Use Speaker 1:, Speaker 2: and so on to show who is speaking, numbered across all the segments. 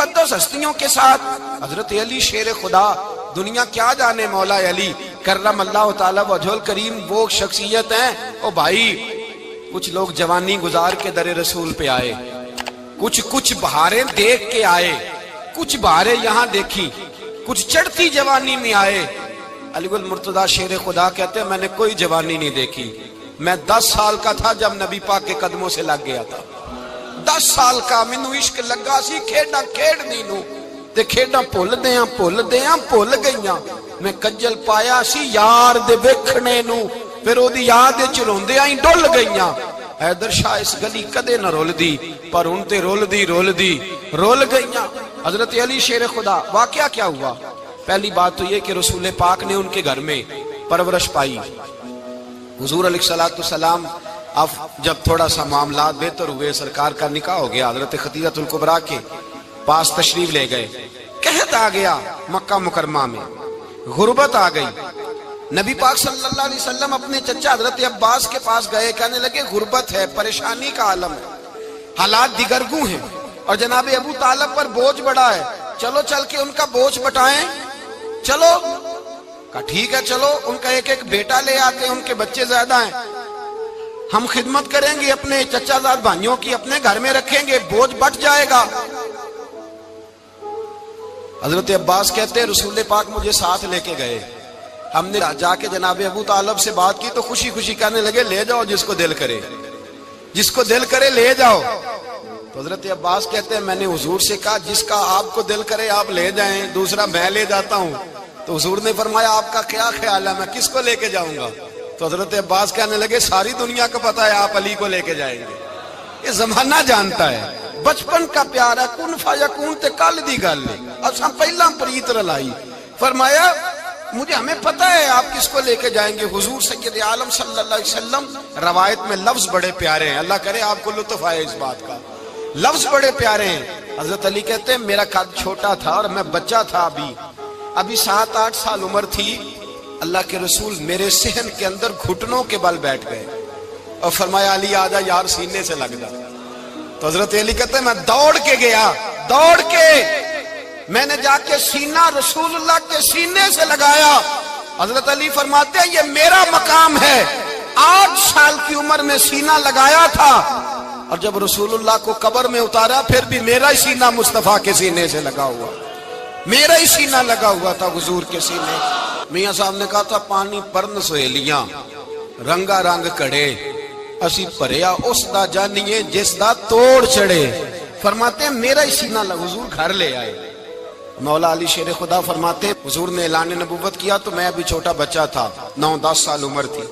Speaker 1: مقدس ہستیوں کے ساتھ حضرت علی شیر خدا، دنیا کیا جانے مولا علی کرم اللہ تعالی وجہ الکریم وہ شخصیت ہیں۔ او بھائی کچھ لوگ جوانی گزار کے در رسول پہ آئے، کچھ بہاریں دیکھ کے آئے، کچھ بہاریں یہاں دیکھی، کچھ چڑھتی جوانی میں آئے۔ علی گل مرتضیٰ شیر خدا کہتے ہیں میں نے کوئی جوانی نہیں دیکھی، میں 10 سال کا تھا جب نبی پاک کے قدموں سے لگ گیا تھا، 10 سال کا مینوں عشق لگا سی، کھیڈاں کھیڈنی نو تے کھیڈاں بھول گئیاں، میں کجل پایا سی یار دے ویکھنے نو، پھر او دی یاد وچ روندیاں ہی ڈل گئیاں۔ حیدر شاہ اس گلی کدے نہ رول دی، پر ان تے رول گئیاں۔ حضرت علی شیر خدا، واقعہ کیا ہوا؟ پہلی بات تو یہ کہ رسول پاک نے ان کے گھر میں پرورش پائی۔ حضور علیہ السلام اب جب تھوڑا سا معاملات بہتر ہوئے، سرکار کا نکاح ہو گیا، حضرت خدیجہ الکبریٰ کے پاس تشریف لے گئے، قحط آ گیا مکہ مکرمہ میں، غربت آ گئی۔ نبی پاک صلی اللہ علیہ وسلم اپنے چچا حضرت عباس کے پاس گئے، کہنے لگے غربت ہے، پریشانی کا عالم ہے، حالات دیگرگوں ہیں، اور جناب ابو طالب پر بوجھ بڑا ہے، چلو چل کے ان کا بوجھ بٹائیں۔ چلو کہا ٹھیک ہے، چلو ان کا ایک بیٹا لے آتے ہیں، ان کے بچے زیادہ ہیں، ہم خدمت کریں گے اپنے چچا زاد بھائیوں کی، اپنے گھر میں رکھیں گے، بوجھ بٹ جائے گا۔ حضرت عباس کہتے ہیں رسول پاک مجھے ساتھ لے کے گئے، ہم نے جا کے جناب ابو طالب سے بات کی تو خوشی خوشی کہنے لگے لے جاؤ جس کو دل کرے لے جاؤ۔ تو حضرت عباس کہتے ہیں میں نے حضور سے کہا جس کا آپ کو دل کرے آپ لے جائیں، دوسرا میں لے جاتا ہوں۔ تو حضور نے فرمایا آپ کا کیا خیال ہے، میں کس کو لے کے جاؤں گا؟ تو حضرت عباس کہنے لگے ساری دنیا کو پتا ہے آپ علی کو لے کے جائیں گے، یہ زمانہ جانتا ہے، بچپن کا پیار ہے، کن فیکون تے کل دی گل ہے، اساں پہلا پریت رلائی۔ فرمایا مجھے ہمیں پتہ ہے آپ کس کو لے کے جائیں گے، حضور سید عالم صلی اللہ علیہ وسلم۔ روایت میں لفظ بڑے پیارے ہیں، اللہ کرے آپ کو لطف آئے اس بات کا، لفظ بڑے پیارے ہیں۔ حضرت علی کہتے ہیں میرا قد چھوٹا تھا اور میں بچہ تھا، ابھی 7-8 سال عمر تھی، اللہ کے رسول میرے صحن کے اندر گھٹنوں کے بل بیٹھ گئے اور فرمایا علی آجا یار سینے سے لگ جا۔ تو حضرت علی کہتے ہیں میں دوڑ کے گیا، میں نے جا کے سینہ رسول اللہ کے سینے سے لگایا۔ حضرت علی فرماتے ہیں یہ میرا مقام ہے، 8 سال کی عمر میں سینہ لگایا تھا، اور جب رسول اللہ کو قبر میں اتارا پھر بھی میرا ہی سینہ مصطفیٰ کے سینے سے لگا ہوا، میرا ہی سینہ لگا ہوا تھا حضور کے سینے۔ میاں صاحب نے کہا تھا پانی پرن سہیلیاں رنگا رنگ کڑے، اسی پریا اس دا جانیے جس دا توڑ چڑھے۔ فرماتے ہیں میرا ہی سینہ لگا، حضور گھر لے آئے۔ مولا علی شیر خدا فرماتے ہیں حضور نے اعلان نبوت کیا تو میں ابھی چھوٹا بچہ تھا، 9-10 سال عمر تھی۔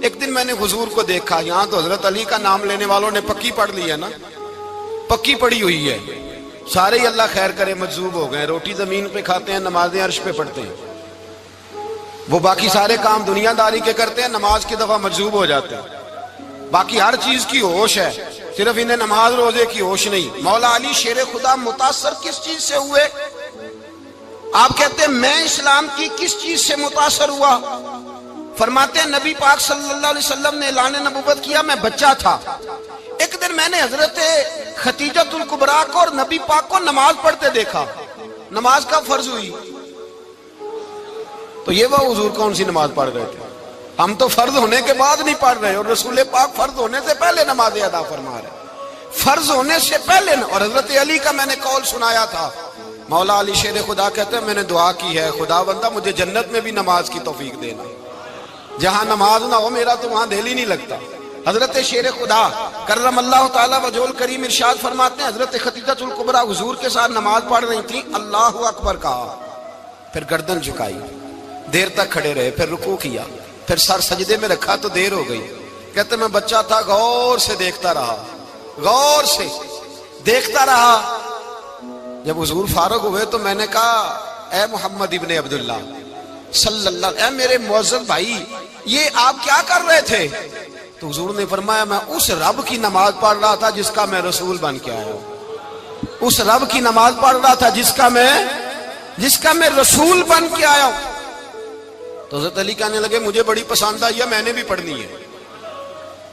Speaker 1: ایک دن میں نے حضور کو دیکھا، یہاں تو حضرت علی کا نام لینے والوں نے پکی پڑھ لی ہے نا، پکی پڑھی ہوئی ہے، سارے ہی اللہ خیر کرے مجذوب ہو گئے، روٹی زمین پہ کھاتے ہیں، نمازیں عرش پہ پڑھتے ہیں، وہ باقی سارے کام دنیا داری کے کرتے ہیں، نماز کی دفعہ مجذوب ہو جاتے ہیں، باقی ہر چیز کی ہوش ہے، صرف انہیں نماز روزے کی ہوش نہیں۔ مولا علی شیر خدا متاثر کس چیز سے ہوئے؟ آپ کہتے ہیں میں اسلام کی کس چیز سے متاثر ہوا؟ فرماتے ہیں نبی پاک صلی اللہ علیہ وسلم نے اعلان نبوت کیا، میں بچہ تھا، ایک دن میں نے حضرت خدیجہ الکبریٰ کو اور نبی پاک کو نماز پڑھتے دیکھا۔ نماز کب فرض ہوئی؟ تو یہ وہ حضور کون سی نماز پڑھ رہے تھے؟ ہم تو فرض ہونے کے بعد نہیں پڑھ رہے، اور رسول پاک فرض ہونے سے پہلے نماز ادا فرما رہے، فرض ہونے سے پہلے۔ اور حضرت علی کا میں نے قول سنایا تھا، مولا علی شیر خدا کہتے ہیں میں نے دعا کی ہے خدا بندہ مجھے جنت میں بھی نماز کی توفیق دینا، جہاں نماز نہ ہو میرا تو وہاں دل ہی نہیں لگتا۔ حضرت شیر خدا کرم اللہ تعالیٰ وجہ الکریم ارشاد فرماتے ہیں حضرت خدیجہ الکبریٰ حضور کے ساتھ نماز پڑھ رہی تھیں، اللہ اکبر کہا، پھر گردن جھکائی، دیر تک کھڑے رہے، پھر رکوع کیا، پھر سر سجدے میں رکھا تو دیر ہو گئی۔ کہتے میں بچہ تھا، غور سے دیکھتا رہا، غور سے دیکھتا رہا۔ جب حضور فارغ ہوئے تو میں نے کہا اے محمد ابن عبداللہ صلی اللہ علیہ، اے میرے معزز بھائی یہ آپ کیا کر رہے تھے؟ تو حضور نے فرمایا میں اس رب کی نماز پڑھ رہا تھا جس کا میں رسول بن کے آیا ہوں، اس رب کی نماز پڑھ رہا تھا جس کا میں رسول بن کے آیا ہوں۔ تو حضرت علی کہنے لگے مجھے بڑی پسند آئی ہے، میں نے بھی پڑھنی ہے۔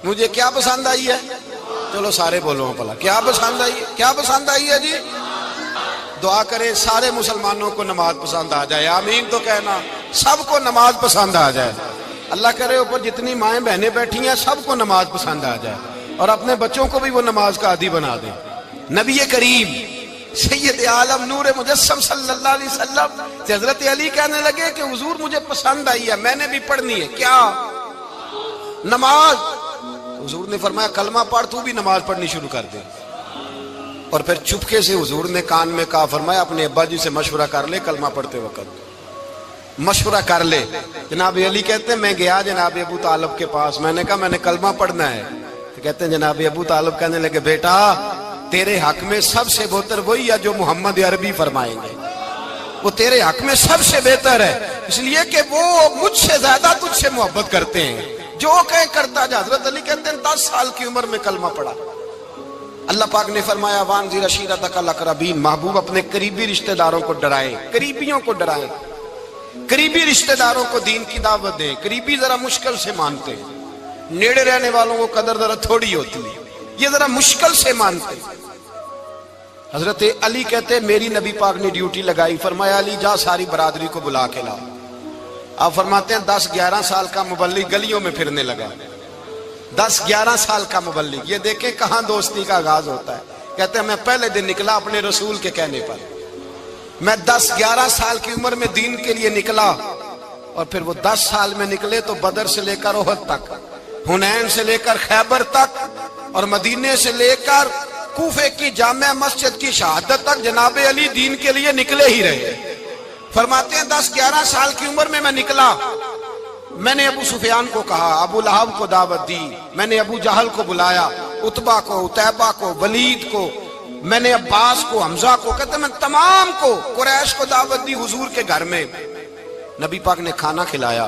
Speaker 1: مجھے کیا پسند آئی ہے؟ چلو سارے بولو پلا، کیا پسند آئی ہے؟ کیا پسند آئی ہے جی؟ دعا کرے سارے مسلمانوں کو نماز پسند آ جائے، آمین تو کہنا، سب کو نماز پسند آ جائے۔ اللہ کرے اوپر جتنی مائیں بہنیں بیٹھی ہیں سب کو نماز پسند آ جائے، اور اپنے بچوں کو بھی وہ نماز کا عادی بنا دیں۔ نبی کریم سید عالم نور مجسم صلی اللہ علیہ وسلم سے حضرت علی کہنے لگے کہ حضور مجھے پسند آئی ہے، میں نے بھی پڑھنی ہے، کیا؟ نماز۔ حضور نے فرمایا کلمہ پڑھ، تو بھی نماز پڑھنی شروع کر دے۔ اور پھر چپکے سے حضور نے کان میں کہا، فرمایا اپنے ابا جی سے مشورہ کر لے کلمہ پڑھتے وقت، مشورہ کر لے۔ جناب علی کہتے ہیں میں گیا جناب ابو طالب کے پاس، میں نے کہا میں نے کلمہ پڑھنا ہے، تو کہتے ہیں جناب ابو طالب کہنے لگے بیٹا تیرے حق میں سب سے بہتر وہی ہے جو محمد عربی فرمائیں گے، وہ تیرے حق میں سب سے بہتر ہے، اس لیے کہ وہ مجھ سے زیادہ تجھ سے محبت کرتے ہیں، جو کہیں کرتا جا۔ حضرت علی کہتے ہیں 10 سال کی عمر میں کلمہ پڑھا۔ اللہ پاک نے فرمایا وانذر عشیرتک الاقربین، محبوب اپنے قریبی رشتہ داروں کو ڈرائیں، قریبیوں کو ڈرائیں، قریبی رشتہ داروں کو دین کی دعوت دیں۔ قریبی ذرا مشکل سے مانتے ہیں، نیڑے رہنے والوں کو قدر ذرا تھوڑی ہوتی ہے، یہ ذرا مشکل سے مانتے ہیں۔ حضرت علی کہتے ہیں میری نبی پاک نے ڈیوٹی لگائی، فرمایا علی جا ساری برادری کو بلا کے لا۔ آپ فرماتے ہیں 10-11 سال کا مبلغ گلیوں میں پھرنے لگا، 10-11 سال کا مبلغ، یہ دیکھیں کہاں دوستی کا آغاز ہوتا ہے۔ کہتے ہیں میں پہلے دن نکلا اپنے رسول کے کہنے پر، میں 10-11 سال کی عمر میں دین کے لیے نکلا، اور پھر وہ 10 سال میں نکلے تو بدر سے لے کر احد تک، حنین سے لے کر خیبر تک، اور مدینے سے لے کر کوفے کی جامع مسجد کی شہادت تک جناب علی دین کے لیے نکلے ہی رہے۔ فرماتے ہیں 10-11 سال کی عمر میں نکلا، میں نے ابو سفیان کو کہا، ابو لہب کو دعوت دی، میں نے ابو جہل کو بلایا، عتبہ کو، عتیبہ کو، ولید کو، میں نے عباس کو، حمزہ کو، کہتے میں تمام کو، قریش کو دعوت دی حضور کے گھر میں۔ نبی پاک نے کھانا کھلایا،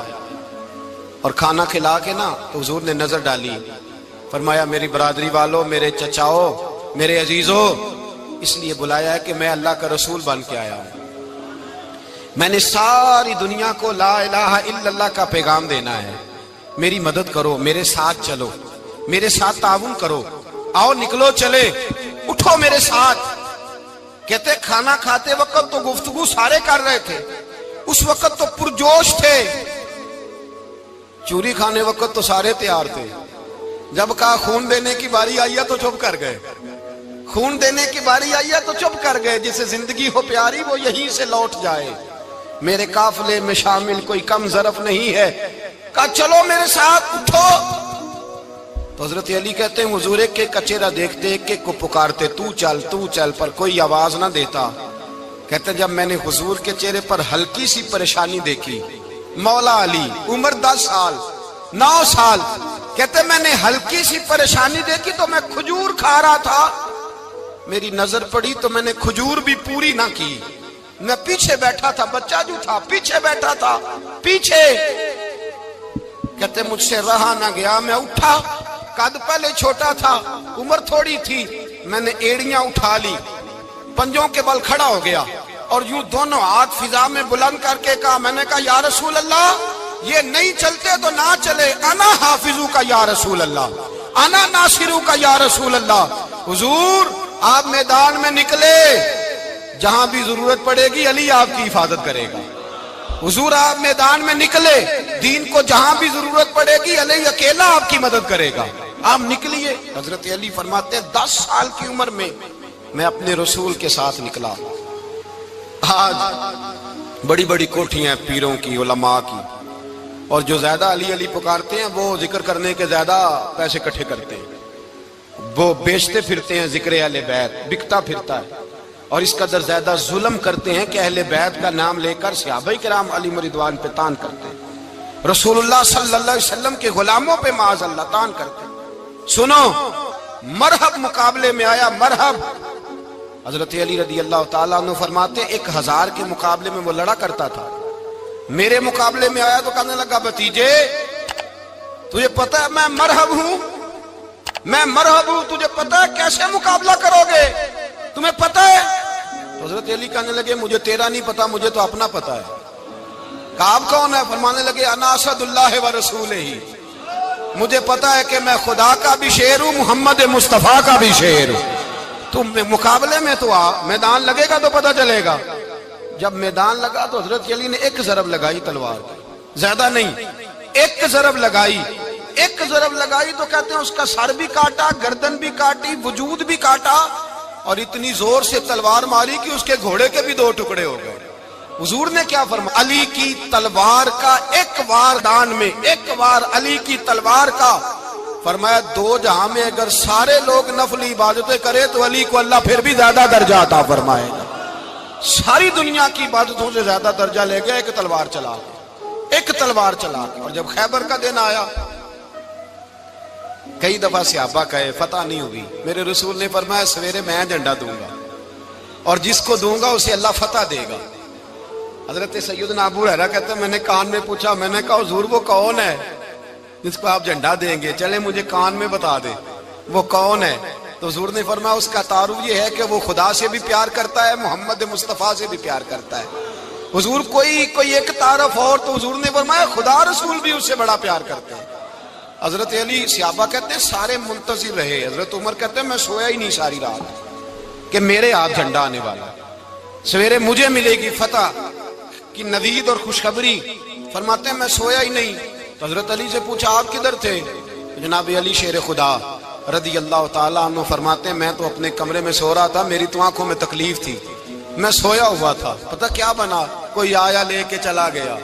Speaker 1: اور کھانا کھلا کے نا تو حضور نے نظر ڈالی، فرمایا میری برادری والوں، میرے چچاؤ، میرے عزیزو، اس لیے بلایا ہے کہ میں اللہ کا رسول بن کے آیا ہوں، میں نے ساری دنیا کو لا الہ الا اللہ کا پیغام دینا ہے، میری مدد کرو، میرے ساتھ چلو، میرے ساتھ تعاون کرو، آؤ نکلو چلے، اٹھو میرے ساتھ۔ کہتے کھانا کھاتے وقت تو گفتگو سارے کر رہے تھے، اس وقت تو پرجوش تھے، چوری کھانے وقت تو سارے تیار تھے، جب کہا خون دینے کی باری آئی ہے تو چپ کر گئے، خون دینے کی باری آئی ہے تو چپ کر گئے، جسے زندگی ہو پیاری وہ یہیں سے لوٹ جائے، میرے قافلے میں شامل کوئی کم ظرف نہیں ہے، کہا چلو میرے ساتھ اٹھو۔ تو حضرت علی کہتے ہیں حضور ایک ایک کا چہرہ دیکھتے، ایک ایک کو پکارتے، تو چل، پر کوئی آواز نہ دیتا۔ کہتے ہیں جب میں نے حضور کے چہرے پر ہلکی سی پریشانی دیکھی، مولا علی عمر 10 سال 9 سال، کہتے میں نے ہلکی سی پریشانی دیکھی تو میں کھجور کھا رہا تھا، میری نظر پڑی تو میں نے کھجور بھی پوری نہ کی، میں پیچھے بیٹھا تھا، بچہ جو تھا پیچھے بیٹھا تھا، پیچھے۔ کہتے مجھ سے رہا نہ گیا، میں اٹھا، قد پہلے چھوٹا تھا، عمر تھوڑی تھی، میں نے ایڑیاں اٹھا لی، پنجوں کے بل کھڑا ہو گیا، اور یوں دونوں ہاتھ فضا میں بلند کر کے کہا، میں نے کہا یا رسول اللہ یہ نہیں چلتے تو نہ چلے، انا حافظو کا یا رسول اللہ، انا ناصرو کا یا رسول اللہ۔ حضور آپ میدان میں نکلے، جہاں بھی ضرورت پڑے گی علی آپ کی حفاظت کرے گا، حضور آپ میدان میں نکلے، دین کو جہاں بھی ضرورت پڑے گی علی اکیلا آپ کی مدد کرے گا، آپ نکلیے۔ حضرت علی فرماتے ہیں 10 سال کی عمر میں میں اپنے رسول کے ساتھ نکلا۔ آج بڑی بڑی کوٹھیاں پیروں کی، علماء کی، اور جو زیادہ علی علی پکارتے ہیں وہ ذکر کرنے کے زیادہ پیسے اکٹھے کرتے ہیں، وہ بیچتے پھرتے ہیں ذکر اہل بیت، بکتا پھرتا ہے، اور اس قدر زیادہ ظلم کرتے ہیں کہ اہل بیت کا نام لے کر صحابہ کرام علی رضوان پہ تان کرتے ہیں، رسول اللہ صلی اللہ علیہ وسلم کے غلاموں پہ معاذ اللہ تان کرتے ہیں۔ سنو، مرحب مقابلے میں آیا، مرحب۔ حضرت علی رضی اللہ تعالیٰ عنہ فرماتے 1000 کے مقابلے میں وہ لڑا کرتا تھا، میرے مقابلے میں آیا تو کہنے لگا بھتیجے تجھے پتہ ہے میں مرحب ہوں، میں مرحب ہوں، تجھے پتہ ہے کیسے مقابلہ کرو گے، تمہیں پتہ ہے؟ تو حضرت علی کہنے لگے مجھے تیرا نہیں پتا، مجھے تو اپنا پتا ہے۔ کہا آپ کون ہے؟ فرمانے لگے انا اسد اللہ و رسولہ، مجھے پتا ہے کہ میں خدا کا بھی شیر ہوں، محمد مصطفیٰ کا بھی شیر ہوں۔ تم مقابلے میں تو آ، میدان لگے گا تو پتہ چلے گا۔ جب میدان لگا تو حضرت علی نے ایک ضرب لگائی تلوار کی، زیادہ نہیں، ایک ضرب لگائی۔ ایک ضرب لگائی تو کہتے ہیں اس کا سر بھی کاٹا، گردن بھی کاٹی، وجود بھی کاٹا، اور اتنی زور سے تلوار ماری کہ اس کے گھوڑے کے بھی 2 ٹکڑے ہو گئے۔ حضور نے کیا فرمایا؟ علی کی تلوار کا ایک وار دان میں، ایک وار علی کی تلوار کا، فرمایا 2 جہاں میں اگر سارے لوگ نفلی عبادتیں کرے تو علی کو اللہ پھر بھی زیادہ درجہ عطا فرمائے گا۔ ساری دنیا کی عبادتوں سے زیادہ درجہ لے گیا ایک تلوار چلا کے، ایک تلوار چلا کے۔ اور جب خیبر کا دن آیا، کئی دفعہ صحابہ کہے فتح نہیں ہوئی، میرے رسول نے فرمایا سویرے میں جھنڈا دوں گا، اور جس کو دوں گا اسے اللہ فتح دے گا۔ حضرت سیدنا ابو ہریرہ کہتے ہیں میں نے کان میں پوچھا، میں نے کہا حضور وہ کون ہے جس کو آپ جھنڈا دیں گے؟ چلے مجھے کان میں بتا دے وہ کون ہے۔ تو حضور نے فرمایا اس کا تعارف یہ ہے کہ وہ خدا سے بھی پیار کرتا ہے، محمد مصطفیٰ سے بھی پیار کرتا ہے۔ حضور کوئی ایک تعارف اور، تو حضور نے فرمایا خدا رسول بھی اس سے بڑا پیار کرتے ہیں۔ حضرت علی، صحابہ کہتے ہیں سارے منتظر رہے۔ حضرت عمر کہتے ہیں میں سویا ہی نہیں ساری رات کہ میرے ہاتھ جھنڈا آنے والا، سویرے مجھے ملے گی فتح کی نوید اور خوشخبری۔ فرماتے ہیں میں سویا ہی نہیں۔ تو حضرت علی سے پوچھا آپ کدھر تھے؟ جناب علی شیر خدا رضی اللہ تعالیٰ عنہ فرماتے ہیں میں تو اپنے کمرے میں سو رہا تھا، میری تو آنکھوں میں تکلیف تھی، میں سویا ہوا تھا، پتہ کیا بنا، کوئی آیا لے کے چلا گیا،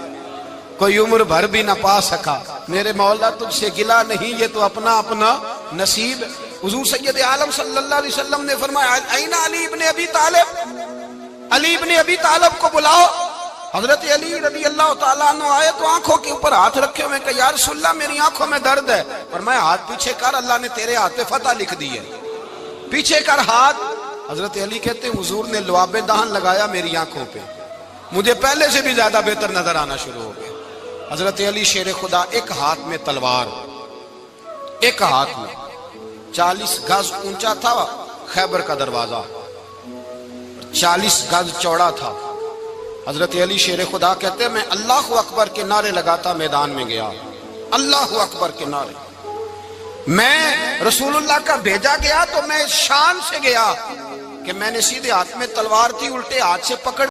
Speaker 1: کوئی عمر بھر بھی نہ پا سکا۔ میرے مولا تجھ سے گلا نہیں، یہ تو اپنا اپنا نصیب۔ حضور سید عالم صلی اللہ علیہ وسلم نے فرمایا این علی ابن ابی طالب، علی ابن ابی طالب کو بلاؤ۔ حضرت علی رضی اللہ تعالیٰ عنہ آئے تو آنکھوں کے اوپر ہاتھ رکھے ہوئے کہ یا رسول اللہ میری آنکھوں میں درد ہے۔ فرمایا ہاتھ پیچھے کر، اللہ نے تیرے ہاتھ پہ فتح لکھ دی ہے، پیچھے کر ہاتھ۔ حضرت علی کہتے ہیں حضور نے لعاب دہن لگایا میری آنکھوں پہ، مجھے پہلے سے بھی زیادہ بہتر نظر آنا شروع ہو گیا۔ حضرت علی شیر خدا، ایک ہاتھ میں تلوار، ایک ہاتھ میں 40 گز اونچا تھا خیبر کا دروازہ، 40 گز چوڑا تھا۔ حضرت علی شیر خدا کہتے ہیں میں اللہ اکبر کے نعرے لگاتا میدان میں گیا، اللہ اکبر کے نعرے۔ میں رسول اللہ کا بھیجا گیا تو میں شان سے گیا کہ میں نے سیدھے ہاتھ میں تلوار تھی، الٹے ہاتھ سے پکڑ